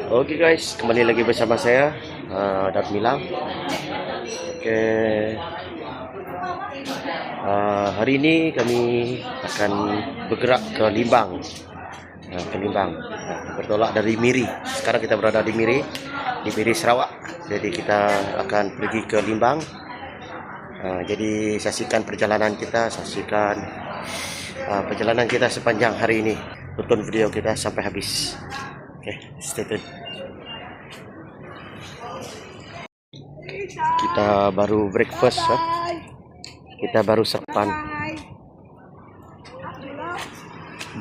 Oke guys, kembali lagi bersama saya Dat Milang. Oke, hari ini kami akan bergerak ke Limbang. Bertolak dari Miri. Sekarang kita berada di Miri Sarawak. Jadi kita akan pergi ke Limbang. Jadi saksikan perjalanan kita, perjalanan kita sepanjang hari ini. Tonton video kita sampai habis. Oke, stay tune. Kita baru breakfast, kita baru sarapan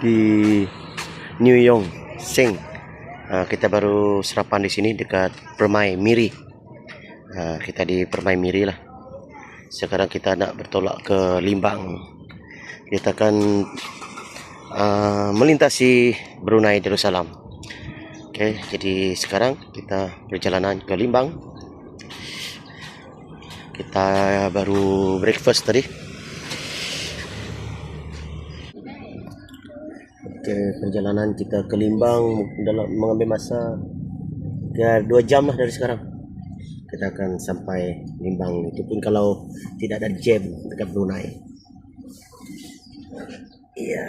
di New Yong Sing. Kita baru sarapan di sini dekat Permai Miri. Kita di Permai Miri lah. Sekarang kita nak bertolak ke Limbang. Kita akan melintasi Brunei Darussalam. Oke, jadi sekarang kita perjalanan ke Limbang. Kita baru breakfast tadi. Oke, perjalanan kita ke Limbang dalam mengambil masa 2 jam lah dari sekarang. Kita akan sampai Limbang, itu pun kalau tidak ada jam dekat Brunei. Iya.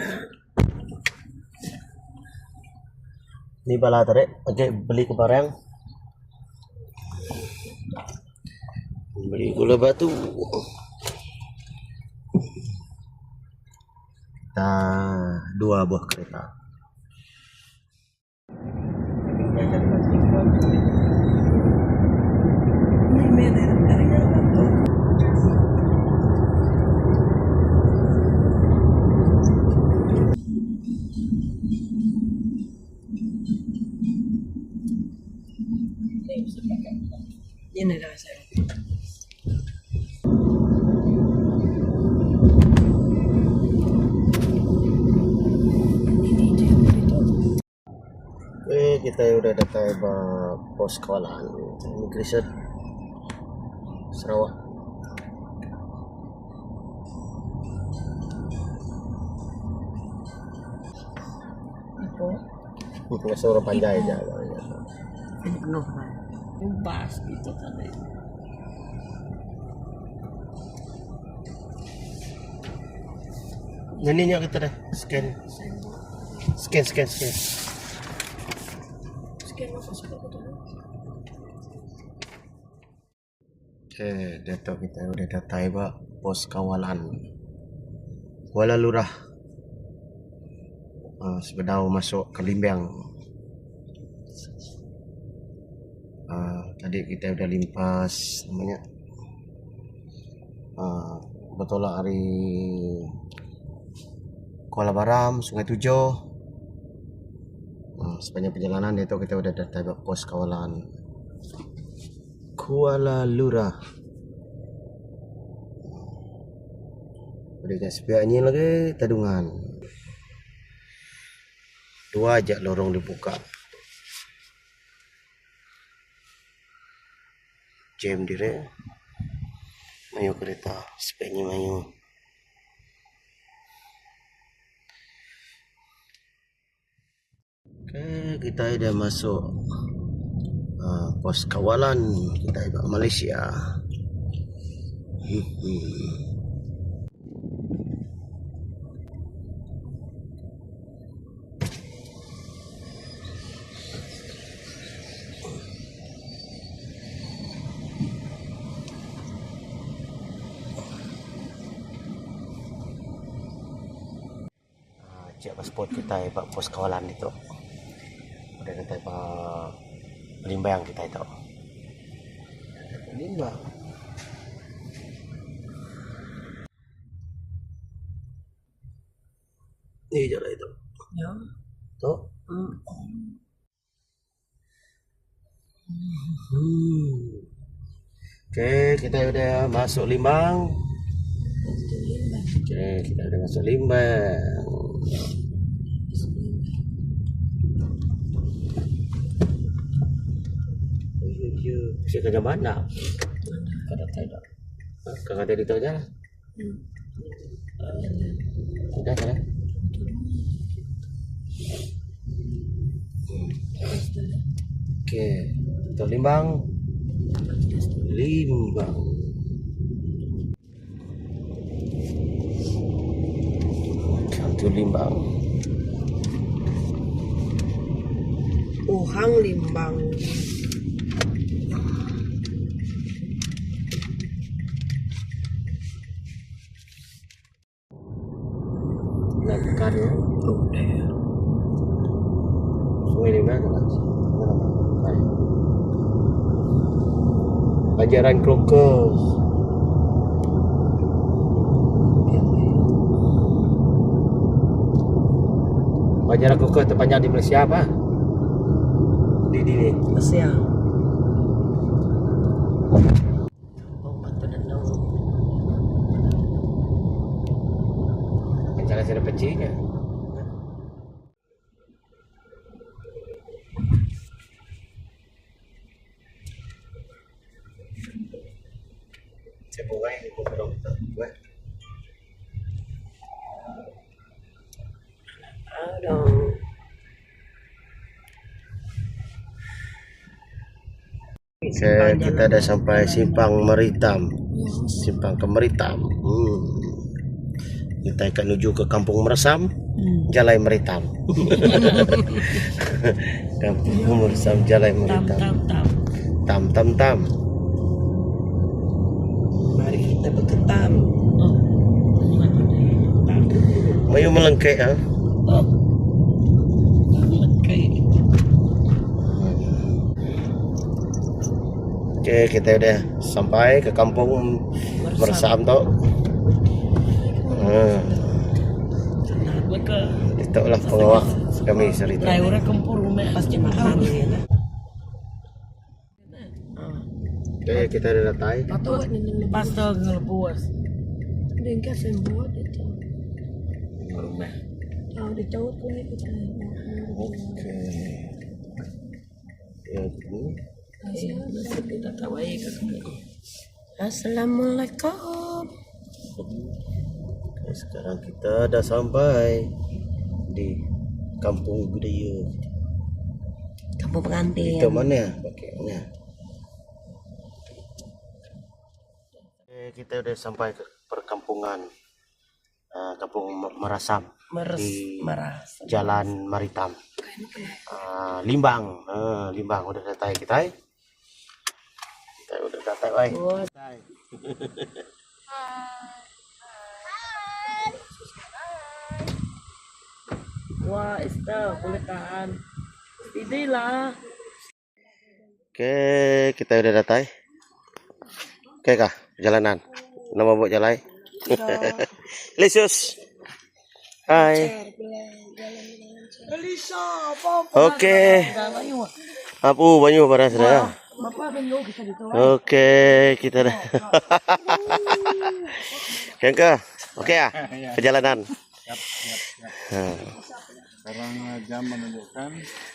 Ini bala tarik, oke, beli ke barang. Beli gula batu. Kita 2 buah kereta. Ini dah saya. Kita udah datang ke pos kawalan Immigration Sarawak. Nggak suruh panjai aja. Ini penuh kan. Bebas gitu tadi. Ininya kita deh scan. Oke, Dato kita udah datang ke pos kawalan Kuala Lurah. Sebelum masuk ke Limbang. Tadi kita udah limpas namanya bertolak dari Kuala Baram, Sungai Tujuh. Sepanjang perjalanan itu kita udah datang ke pos kawalan Kuala Lurah. Udah sepiaknya lagi tadungan. 2 aja lorong dibuka. Jam dire. Mayu kereta, sepiaknya mayu. Oke, kita udah masuk pos kawalan kita ke Malaysia. Cek pasport kita ya Pak, pos kawalan itu. Udah datang ke Limbang kita itu. Limbang. Ini jalan itu. Ya. Tuh. Oke, kita udah masuk Limbang. Oke, kita udah masuk Limbang. Bisa ke mana? Kada tidak. Kakak tadi itu aja. Sudah kan? Oke, itu Limbang. Limbang. Itu Limbang. Uhang Limbang. Nakan. Udah. Sungai di mana kan? Ajaran Krokus. Ajaran Krokus terpanjang di Malaysia apa? Di sini. Asia. Oh, batu danau. Jangan saya pecinya. Saya buat ini untuk buat. Aduh. Kita dah sampai Simpang Meritam. Simpang ke Meritam. Kita akan menuju ke Kampung Meresam, Jalai Meritam. Kampung Meresam, Jalai Meritam. Tam. Mari kita berketam. Mayu melengkek ah. Oke, kita udah sampai ke Kampung Meresam tu. Itulah pengawal kami cerita. Orang kampung rumah pasti makan ya. Oke, kita dah datang. Lepas tu ngelepuas. Dia sembuh itu. Rumah. Oh, dia jauh pun itu. Oke. Ya, kita tahu aja. Assalamualaikum. Oke, sekarang kita dah sampai di Kampung Budaya. Kampung pengantin. Itu mana? Pakainya. Kita udah sampai ke perkampungan Kampung Meresam di Jalan Maritam. Limbang. Limbang udah datang kita. Kita udah datang baik. Wah, Esther, boleh tahan. Inilah. Oke, kita udah datang. Oke kah, perjalanan. Nama buat jalan. Lisius. Hai. Oke. Apa banyu pada sudah. Oke, kita dah. Kengka. Oke ya, perjalanan. Sekarang jam menunjukkan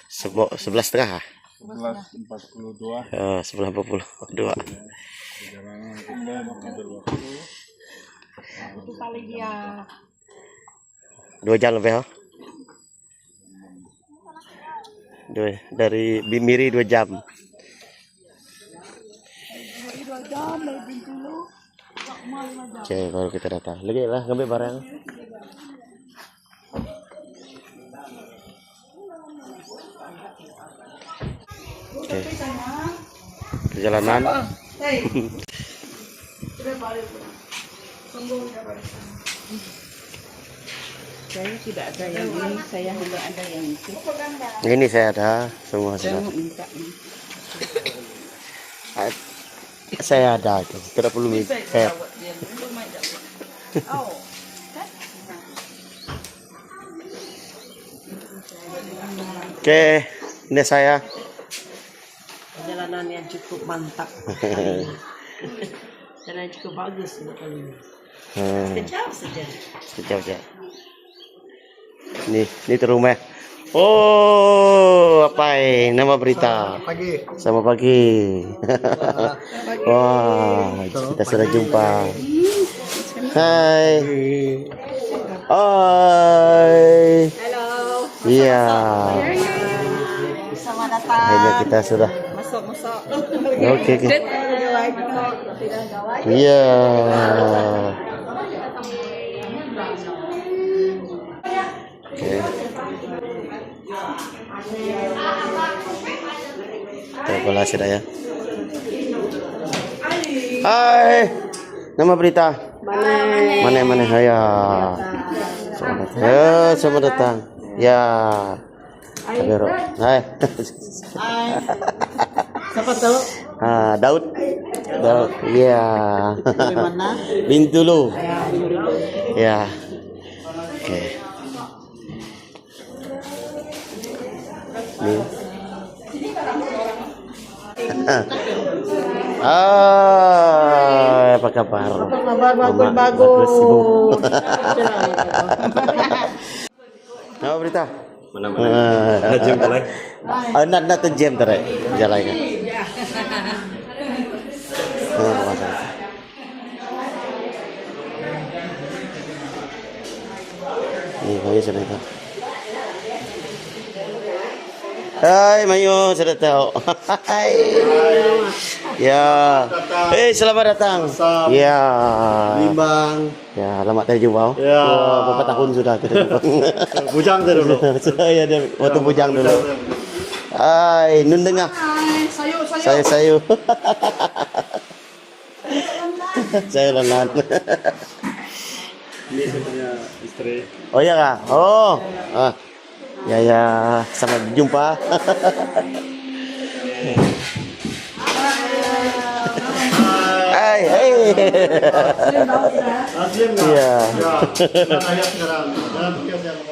11.30. 11.42. 11.42. Perjalanan kita mengambil waktu. Itu paling dia 2 jam lebih. Dari Miri 2 jam. Oke, baru kita datang. Lagi lah ngambil barang. Oke. Perjalanan. saya tidak ada yang ini, saya hanya ada yang itu. Ini saya ada semua Saya sudah. mau minta nih. Saya ada itu. Tidak perlu minta. Oh. Oke, ini saya. Perjalanan yang cukup mantap. Dan yang cukup bagus untuk kali ini. Sekejap saja. Sekejap saja. Ini rumah. Oh, apa ini? Nama berita. Pagi. Selamat pagi. Wah, kita sudah jumpa. Hai. Hai. Halo. Iya. Selamat Akhirnya kita sudah. Masuk. Oke. Tidak gawai. Iya. Oke. Kita bola sudah ya. Hai. Nama berita. Mana ya. Selamat datang. Ya. Kabero. Hai. Siapa tahu? Daud. Iya. Dari mana? Bintulu. Ya. Oke. Nih. Apa kabar? Bagus. Apa berita? Mana jam jalan? Nak tu jam tadi jalan kan. Ni kau ya sudah tahu. Hai Mayu, sudah tahu. Hai. Ya. Selamat datang. Ya. Bimbang. Ya, lama tak jumpa. Ya. Berapa tahun sudah kita jumpa. Bujang tu dulu. Saya ada waktu bujang dulu. Hai, nun dengar. Sayu. Saya lelan. Ini saya punya istri. Oh ya kah? Oh. Ya, sampai jumpa. Hai. Aslim enggak? Iya. Ya. Ayat sekarang. Jangan pikir siapa